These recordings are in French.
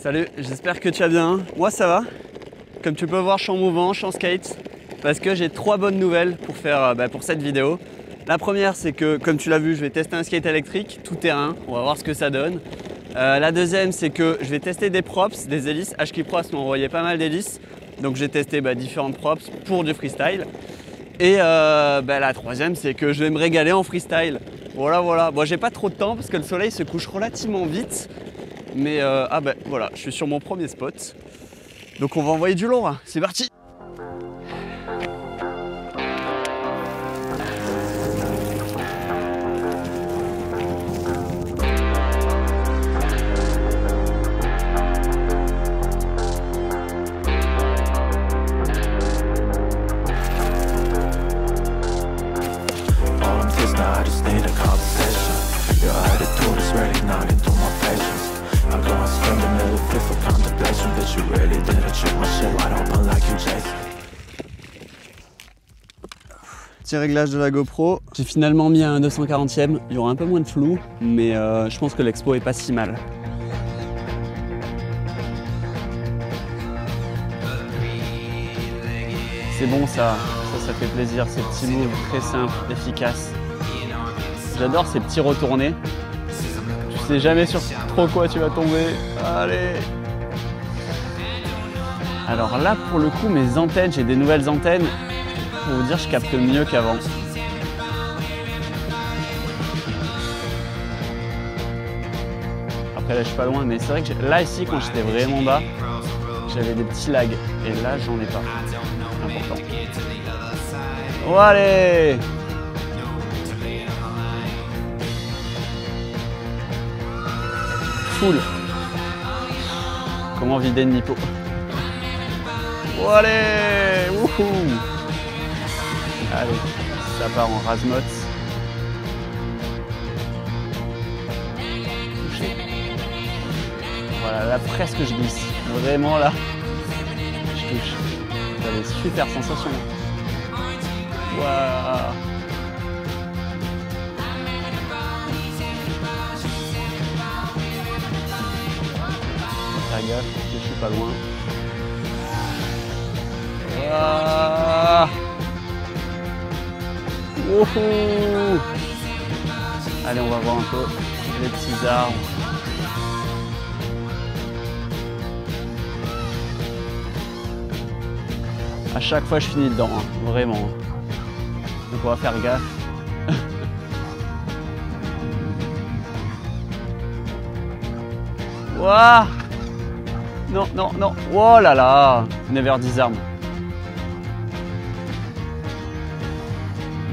Salut, j'espère que tu vas bien. Moi ça va. Comme tu peux voir, je suis en mouvement, je suis en skate. Parce que j'ai 3 bonnes nouvelles pour faire pour cette vidéo. La première, c'est que comme tu l'as vu, je vais tester un skate électrique tout terrain. On va voir ce que ça donne. La deuxième, c'est que je vais tester des props, des hélices. HK Props m'a envoyé pas mal d'hélices. Donc j'ai testé différentes props pour du freestyle. Et la troisième, c'est que je vais me régaler en freestyle. Voilà. Bon, j'ai pas trop de temps parce que le soleil se couche relativement vite. Mais voilà, je suis sur mon premier spot. Donc on va envoyer du lourd. C'est parti! Petit réglage de la GoPro. J'ai finalement mis un 240e. Il y aura un peu moins de flou, mais je pense que l'expo est pas si mal. C'est bon ça fait plaisir, ces petits moves très simples, efficaces. J'adore ces petits retournés. Tu sais jamais sur trop quoi tu vas tomber. Allez! Alors là, pour le coup, mes antennes, j'ai des nouvelles antennes. Pour vous dire, je capte mieux qu'avant. Après là, je suis pas loin, mais c'est vrai que là ici, quand j'étais vraiment bas, j'avais des petits lags. Et là, j'en ai pas. Important. Oh, allez! Full. Comment vider une hypo? Oh, allez! Wouhou! Allez, ça part en razmot. Touché. Voilà, là presque je glisse. Vraiment là, je touche. Vous avez super sensation. Waouh! Faire gaffe, je suis pas loin. Waouh! Wouhou! Allez, on va voir un peu les petits arbres. À chaque fois, je finis dedans, hein, vraiment. Donc, on va faire gaffe. Waouh! Non. Oh là là! Never disarm.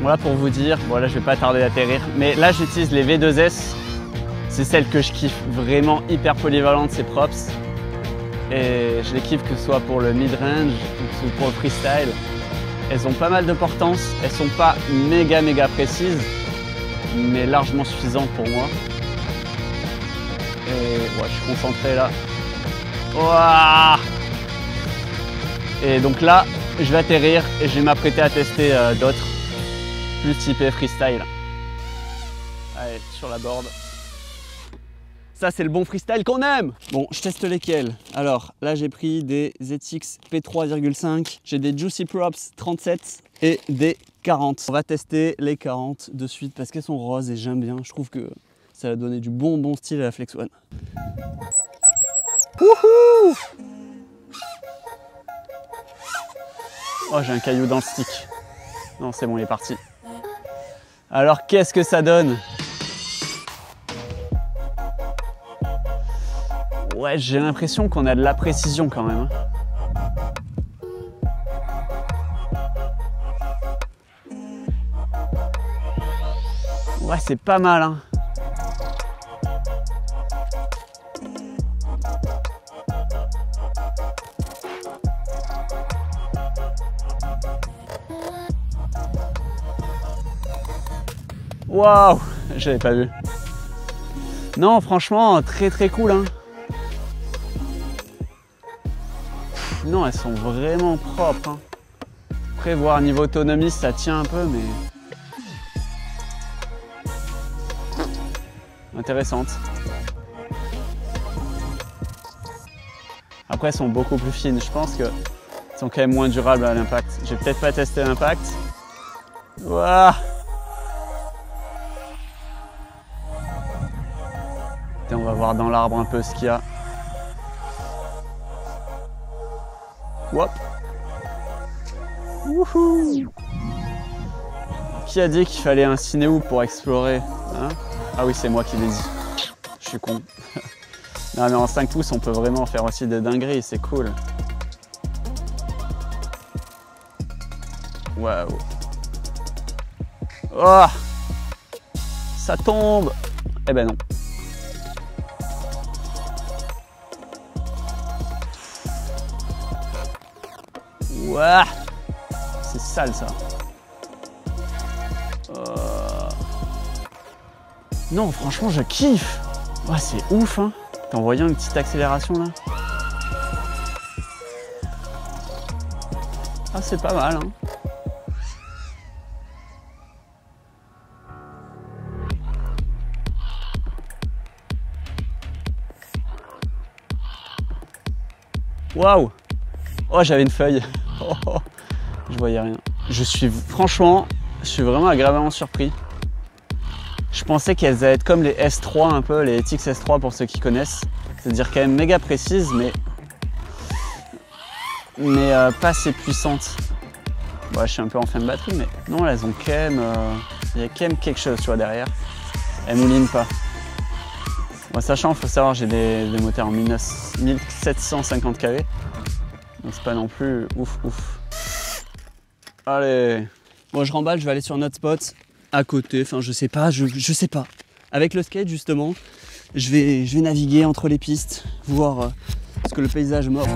Voilà pour vous dire, bon là je vais pas tarder d'atterrir, mais là j'utilise les V2S, c'est celles que je kiffe, vraiment hyper polyvalentes ces props. Et je les kiffe que ce soit pour le mid-range ou pour le freestyle. Elles ont pas mal de portance, elles sont pas méga précises, mais largement suffisantes pour moi. Et ouais, je suis concentré là. Ouah! Et donc là, je vais atterrir et je vais m'apprêter à tester d'autres. Plus typé freestyle. Allez, sur la board. Ça, c'est le bon freestyle qu'on aime. Bon, je teste lesquels. Alors, là, j'ai pris des ZX P3,5. J'ai des Juicy Props 37 et des 40. On va tester les 40 de suite parce qu'elles sont roses et j'aime bien. Je trouve que ça va donner du bon style à la Flex One. Wouhou! Oh, j'ai un caillou dans le stick. Non, c'est bon, il est parti. Alors, qu'est-ce que ça donne? Ouais, j'ai l'impression qu'on a de la précision quand même. Ouais, c'est pas mal, hein. Waouh, j'avais pas vu. Non, franchement, très cool, hein. Non, elles sont vraiment propres, hein. Après, voir niveau autonomie, ça tient un peu, mais... intéressante. Après, elles sont beaucoup plus fines. Je pense qu'elles sont quand même moins durables à l'impact. J'ai peut-être pas testé l'impact. Waouh! Et on va voir dans l'arbre un peu ce qu'il y a. Hop! Wouhou! Qui a dit qu'il fallait un ciné-ou pour explorer, hein? Ah oui, c'est moi qui l'ai dit. Je suis con. Non mais en 5 pouces, on peut vraiment faire aussi des dingueries, c'est cool. Waouh! Oh! Ça tombe! Eh ben non. Ouah! C'est sale ça. Non, franchement, je kiffe. Oh, c'est ouf, hein. En voyant une petite accélération là. Ah, c'est pas mal, hein. Waouh! Oh, j'avais une feuille. Oh, je voyais rien. Franchement, je suis vraiment agréablement surpris. Je pensais qu'elles allaient être comme les S3 un peu, les TX S3 pour ceux qui connaissent. C'est-à-dire quand même méga précises, mais pas assez puissantes. Bon, je suis un peu en fin de batterie, mais non, elles ont quand même... il y a quand même quelque chose, tu vois, derrière. Elles moulinent pas. Bon, sachant, il faut savoir, j'ai des moteurs en 1750 kV. Donc c'est pas non plus ouf. Allez. Bon, je remballe, je vais aller sur notre spot à côté. Enfin, je sais pas, je sais pas. Avec le skate, justement, je vais naviguer entre les pistes, voir ce que le paysage m'offre.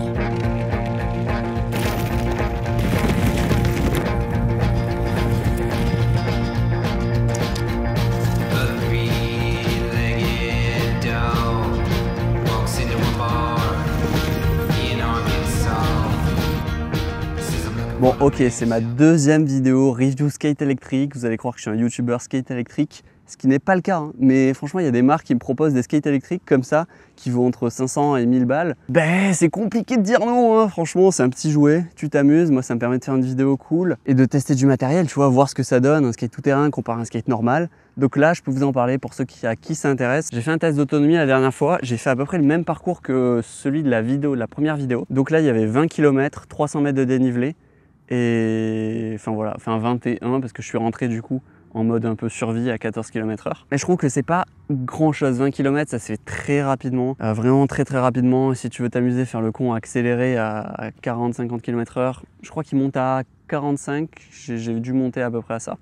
Bon, ok, c'est ma deuxième vidéo review skate électrique. Vous allez croire que je suis un youtubeur skate électrique, ce qui n'est pas le cas, hein. Mais franchement, il y a des marques qui me proposent des skates électriques comme ça, qui vont entre 500 et 1000 balles. Ben, c'est compliqué de dire non, hein. Franchement, c'est un petit jouet, tu t'amuses. Moi, ça me permet de faire une vidéo cool et de tester du matériel, tu vois, voir ce que ça donne, un skate tout-terrain comparé à un skate normal. Donc là, je peux vous en parler pour ceux à qui ça intéresse. J'ai fait un test d'autonomie la dernière fois. J'ai fait à peu près le même parcours que celui de la première vidéo. Donc là, il y avait 20 km, 300 mètres de dénivelé. Et enfin voilà, enfin 21 parce que je suis rentré du coup en mode un peu survie à 14 km/h. Mais je trouve que c'est pas grand chose, 20 km ça se fait très rapidement, vraiment très rapidement. Et si tu veux t'amuser, faire le con accéléré à 40-50 km/h, je crois qu'il monte à 45, j'ai dû monter à peu près à ça.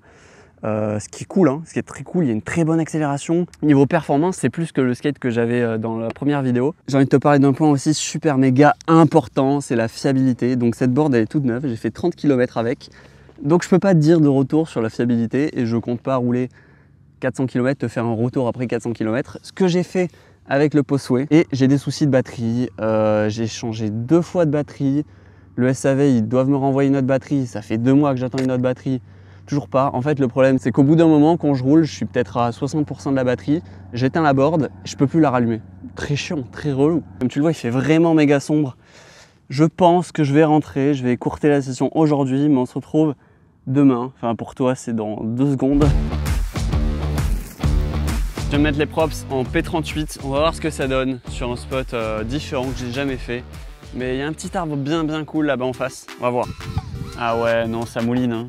Ce qui est cool, hein, ce qui est très cool, il y a une très bonne accélération. Niveau performance, c'est plus que le skate que j'avais dans la première vidéo. J'ai envie de te parler d'un point aussi super méga important, c'est la fiabilité. Donc cette board elle est toute neuve, j'ai fait 30 km avec. Donc je peux pas te dire de retour sur la fiabilité et je compte pas rouler 400 km, te faire un retour après 400 km. Ce que j'ai fait avec le Posway, et j'ai des soucis de batterie, j'ai changé 2 fois de batterie. Le SAV, ils doivent me renvoyer une autre batterie, ça fait 2 mois que j'attends une autre batterie. Toujours pas. En fait, le problème, c'est qu'au bout d'un moment, quand je roule, je suis peut-être à 60% de la batterie, j'éteins la board, je peux plus la rallumer. Très chiant, très relou. Comme tu le vois, il fait vraiment méga sombre. Je pense que je vais rentrer, je vais écourter la session aujourd'hui, mais on se retrouve demain. Enfin, pour toi, c'est dans 2 secondes. Je vais mettre les props en P38. On va voir ce que ça donne sur un spot différent que j'ai jamais fait. Mais il y a un petit arbre bien cool là-bas en face. On va voir. Ah ouais, non, ça mouline, hein.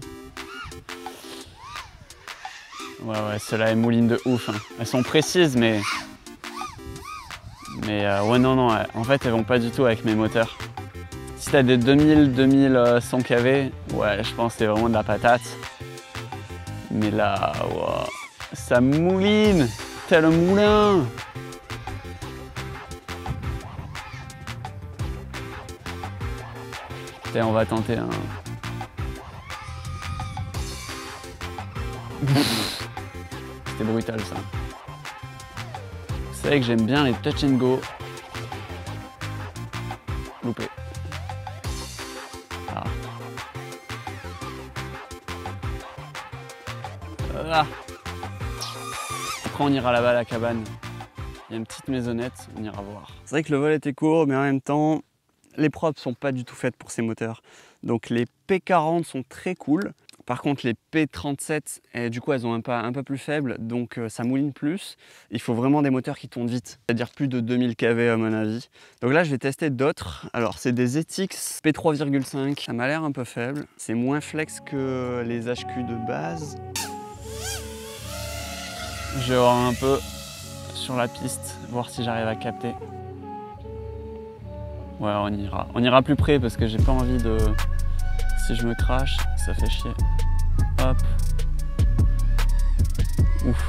Ouais, celles-là, elles moulinent de ouf, hein. Elles sont précises, mais ouais, non, en fait, elles vont pas du tout avec mes moteurs. Si t'as des 2000-2100 kV, ouais, je pense que c'est vraiment de la patate. Mais là, wow, ça mouline, tel un moulin. Et on va tenter un... C'était brutal ça. Vous savez que j'aime bien les touch and go. Loupé. Ah. Ah. Après on ira là-bas à la cabane. Il y a une petite maisonnette, on ira voir. C'est vrai que le vol était court, mais en même temps, les props sont pas du tout faites pour ces moteurs. Donc les P40 sont très cool. Par contre les P37, du coup elles ont un peu plus faible, donc ça mouline plus. Il faut vraiment des moteurs qui tournent vite, c'est-à-dire plus de 2000 kV à mon avis. Donc là je vais tester d'autres. Alors c'est des ETX P3,5, ça m'a l'air un peu faible. C'est moins flex que les HQ de base. Je vais voir un peu sur la piste, voir si j'arrive à capter. Ouais, on ira plus près parce que j'ai pas envie de... Si je me crache, ça fait chier. Hop. Ouf.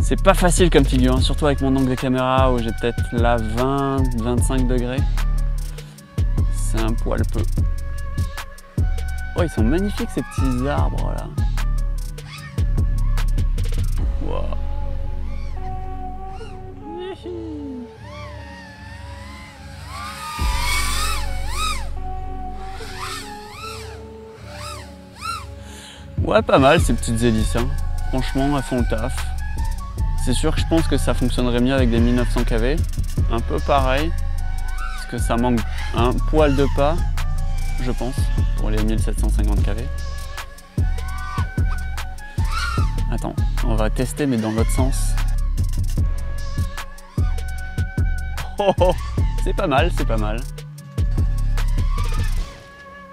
C'est pas facile comme figure, hein, surtout avec mon angle de caméra où j'ai peut-être là 20-25 degrés. C'est un poil peu. Oh, ils sont magnifiques ces petits arbres là. Wow. Ouais, pas mal ces petites hélices, hein. Franchement, elles font le taf. C'est sûr que je pense que ça fonctionnerait mieux avec des 1900 kV. Un peu pareil, parce que ça manque un poil de pas, je pense, pour les 1750 kV. Attends, on va tester, mais dans l'autre sens. Oh, oh, c'est pas mal, c'est pas mal.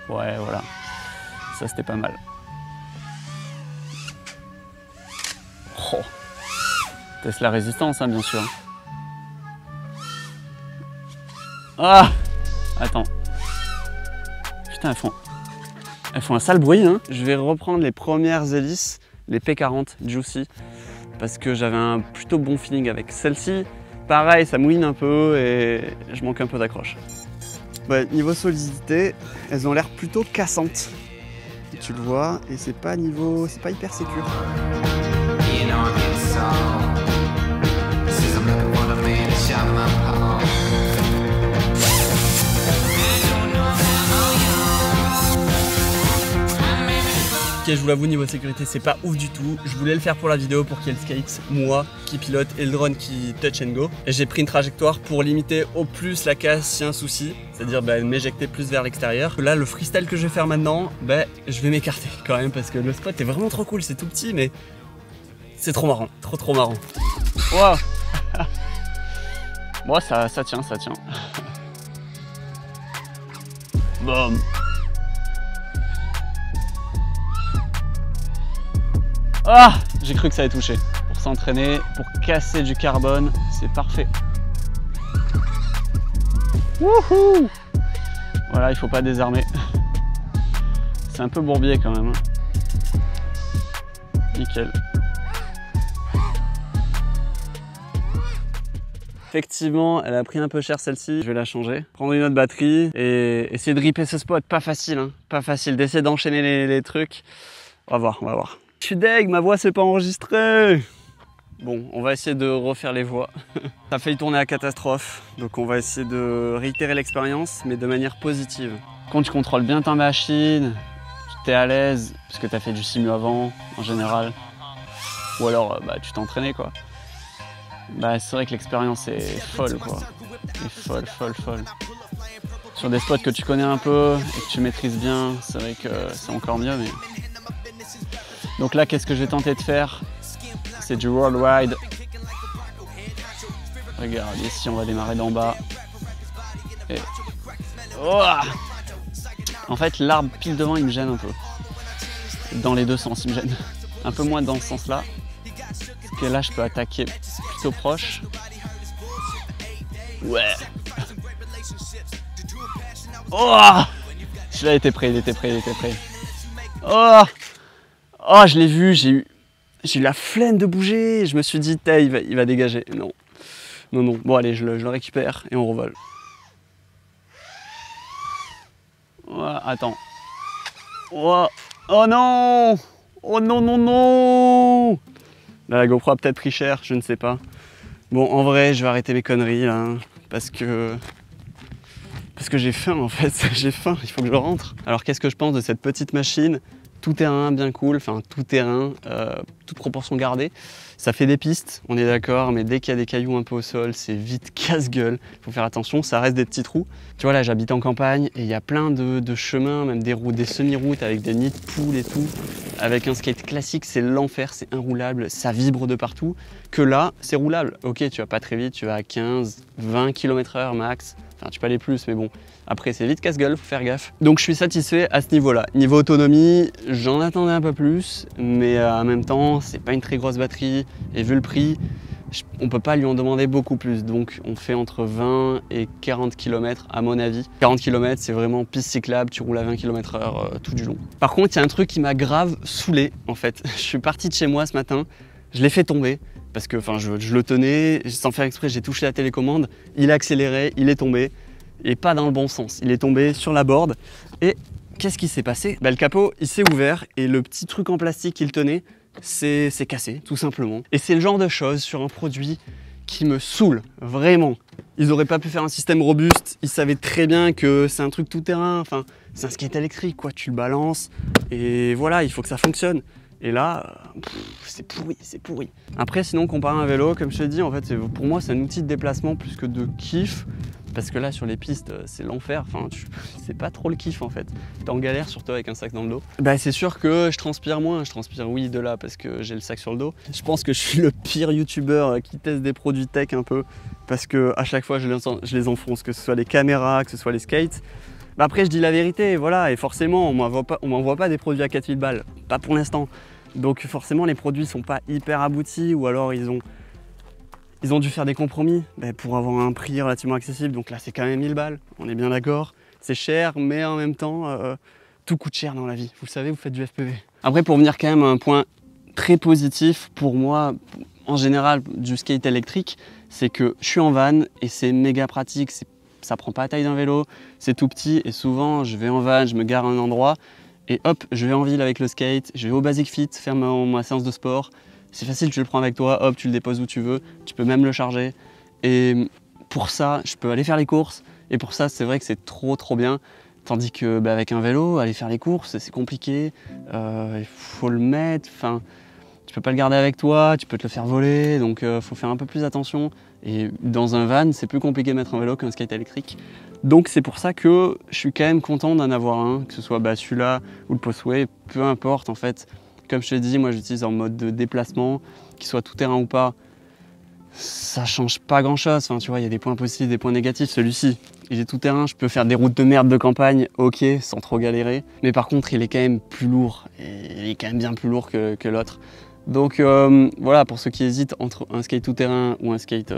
Ouais, voilà. Ça, c'était pas mal. Oh. Teste la résistance, hein, bien sûr. Ah! Attends. Putain, elles font un sale bruit, hein. Je vais reprendre les premières hélices, les P40 Juicy, parce que j'avais un plutôt bon feeling avec celle-ci. Pareil, ça mouline un peu et je manque un peu d'accroche. Ouais, niveau solidité, elles ont l'air plutôt cassantes. Tu le vois, et c'est pas hyper sécure. Ok, je vous l'avoue, niveau sécurité, c'est pas ouf du tout. Je voulais le faire pour la vidéo pour qu'il y ait le skate, moi qui pilote et le drone qui touch and go. Et j'ai pris une trajectoire pour limiter au plus la casse si un souci, c'est-à-dire m'éjecter plus vers l'extérieur. Là, le freestyle que je vais faire maintenant, je vais m'écarter quand même parce que le spot est vraiment trop cool. C'est tout petit, mais c'est trop marrant, trop marrant. Waouh. Bon, ça tient. Boum. Ah, j'ai cru que ça allait toucher. Pour s'entraîner, pour casser du carbone, c'est parfait. Wouhou! Voilà, il faut pas désarmer. C'est un peu bourbier quand même. Nickel. Effectivement, elle a pris un peu cher celle-ci. Je vais la changer. Prendre une autre batterie et essayer de ripper ce spot. Pas facile, hein. Pas facile d'essayer d'enchaîner les trucs. On va voir. Je suis deg, ma voix s'est pas enregistrée. Bon, on va essayer de refaire les voix. Ça a failli tourner à catastrophe, donc on va essayer de réitérer l'expérience, mais de manière positive. Quand tu contrôles bien ta machine, tu es à l'aise, parce que tu as fait du simu avant, en général, ou alors tu t'es entraîné, quoi. C'est vrai que l'expérience est folle, quoi. Elle est folle. Sur des spots que tu connais un peu et que tu maîtrises bien, c'est vrai que c'est encore mieux, mais... Donc là, qu'est-ce que je vais tenter de faire? C'est du worldwide. Regarde, ici, on va démarrer d'en bas. Et... Oh, en fait, l'arbre pile devant, il me gêne un peu. Dans les deux sens, il me gêne. Un peu moins dans ce sens-là. Parce que là, je peux attaquer plutôt proche. Ouais. Oh, celui-là était prêt, il était prêt. Oh, je l'ai vu, j'ai eu la flemme de bouger. Je me suis dit, il va dégager. Non. Bon, allez, je le récupère et on revole. Oh, attends. Oh non. Oh non. Là, la GoPro a peut-être pris cher, je ne sais pas. Bon, en vrai, je vais arrêter mes conneries là, hein, parce que j'ai faim en fait. J'ai faim, il faut que je rentre. Alors, qu'est-ce que je pense de cette petite machine? Tout terrain, bien cool, enfin tout terrain, toute proportion gardée. Ça fait des pistes, on est d'accord, mais dès qu'il y a des cailloux un peu au sol, c'est vite casse-gueule. Il faut faire attention, ça reste des petits trous. Tu vois là, j'habite en campagne et il y a plein de chemins, même des routes, des semi-routes avec des nids de poules et tout. Avec un skate classique, c'est l'enfer, c'est inroulable, ça vibre de partout. Que là, c'est roulable. Ok, tu vas pas très vite, tu vas à 15, 20 km/h max. Enfin, tu peux aller plus, mais bon. Après, c'est vite casse-gueule, faut faire gaffe. Donc, je suis satisfait à ce niveau-là. Niveau autonomie, j'en attendais un peu plus, mais en même temps, c'est pas une très grosse batterie. Et vu le prix, on peut pas lui en demander beaucoup plus. Donc, on fait entre 20 et 40 km à mon avis. 40 km, c'est vraiment piste cyclable, tu roules à 20 km/h tout du long. Par contre, il y a un truc qui m'a grave saoulé, en fait. Je suis parti de chez moi ce matin, je l'ai fait tomber. Parce que je le tenais, sans faire exprès, j'ai touché la télécommande, il a accéléré, il est tombé, et pas dans le bon sens. Il est tombé sur la board, et qu'est-ce qui s'est passé? Le capot, il s'est ouvert, et le petit truc en plastique qu'il tenait, c'est cassé, tout simplement. Et c'est le genre de choses sur un produit qui me saoule, vraiment. Ils n'auraient pas pu faire un système robuste, ils savaient très bien que c'est un truc tout-terrain, enfin, c'est un skate électrique, quoi, tu le balances, et voilà, il faut que ça fonctionne. Et là, c'est pourri, c'est pourri. Après, sinon, comparé à un vélo, comme je t'ai dit, en fait, pour moi, c'est un outil de déplacement plus que de kiff. Parce que là, sur les pistes, c'est l'enfer. Enfin, c'est pas trop le kiff, en fait. T'es en galère, surtout avec un sac dans le dos. Bah, c'est sûr que je transpire moins. Je transpire, oui, de là, parce que j'ai le sac sur le dos. Je pense que je suis le pire youtubeur qui teste des produits tech un peu. Parce que à chaque fois, je les enfonce, que ce soit les caméras, que ce soit les skates. Bah après, je dis la vérité, voilà, et forcément, on m'envoie pas des produits à 4000 balles, pas pour l'instant. Donc forcément, les produits sont pas hyper aboutis, ou alors ils ont dû faire des compromis pour avoir un prix relativement accessible. Donc là, c'est quand même 1000 balles, on est bien d'accord. C'est cher, mais en même temps, tout coûte cher dans la vie. Vous le savez, vous faites du FPV. Après, pour venir quand même à un point très positif pour moi, en général, du skate électrique, c'est que je suis en van et c'est méga pratique. Ça prend pas la taille d'un vélo, c'est tout petit et souvent je vais en van, je me gare à un endroit et hop, je vais en ville avec le skate, je vais au Basic Fit faire ma séance de sport. C'est facile, tu le prends avec toi, hop, tu le déposes où tu veux, tu peux même le charger. Et pour ça, je peux aller faire les courses et pour ça, c'est vrai que c'est trop bien. Tandis que avec un vélo, aller faire les courses, c'est compliqué, il faut le mettre, enfin, tu peux pas le garder avec toi, tu peux te le faire voler, donc faut faire un peu plus attention. Et dans un van, c'est plus compliqué de mettre un vélo qu'un skate électrique. Donc c'est pour ça que je suis quand même content d'en avoir un, que ce soit celui-là ou le Postway, peu importe en fait. Comme je te dis, moi j'utilise en mode de déplacement, qu'il soit tout terrain ou pas, ça change pas grand-chose. Enfin, tu vois, il y a des points positifs, des points négatifs. Celui-ci, il est tout terrain, je peux faire des routes de merde de campagne, ok, sans trop galérer. Mais par contre, il est quand même plus lourd, et il est quand même bien plus lourd que l'autre. Donc voilà, pour ceux qui hésitent entre un skate tout-terrain ou un skate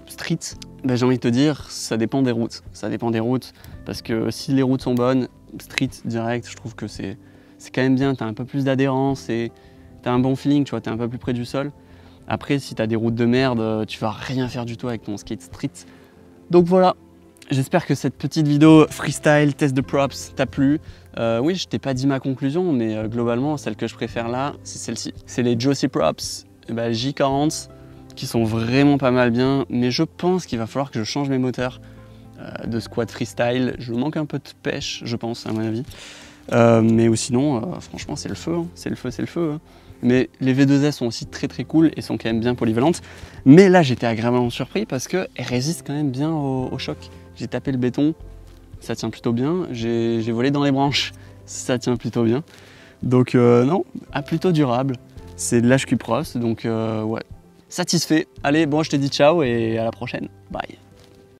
street, j'ai envie de te dire, ça dépend des routes. Ça dépend des routes, parce que si les routes sont bonnes, street direct, je trouve que c'est quand même bien, tu as un peu plus d'adhérence et tu as un bon feeling, tu vois, tu es un peu plus près du sol. Après, si tu as des routes de merde, tu vas rien faire du tout avec ton skate street. Donc voilà, j'espère que cette petite vidéo freestyle, test de props t'a plu. Oui, je t'ai pas dit ma conclusion, mais globalement, celle que je préfère là, c'est celle-ci. C'est les Josie Props J40, qui sont vraiment pas mal bien, mais je pense qu'il va falloir que je change mes moteurs de squat freestyle. Je manque un peu de pêche, je pense, à mon avis. Mais sinon, franchement, c'est le feu, hein. C'est le feu. Hein. Mais les V2S sont aussi très cool et sont quand même bien polyvalentes. Mais là, j'étais agréablement surpris parce qu'elles résistent quand même bien au choc. J'ai tapé le béton, ça tient plutôt bien. J'ai volé dans les branches, ça tient plutôt bien. Donc non, plutôt durable. C'est de l'HQ Pros, donc ouais, satisfait. Allez, bon, je te dis ciao et à la prochaine. Bye.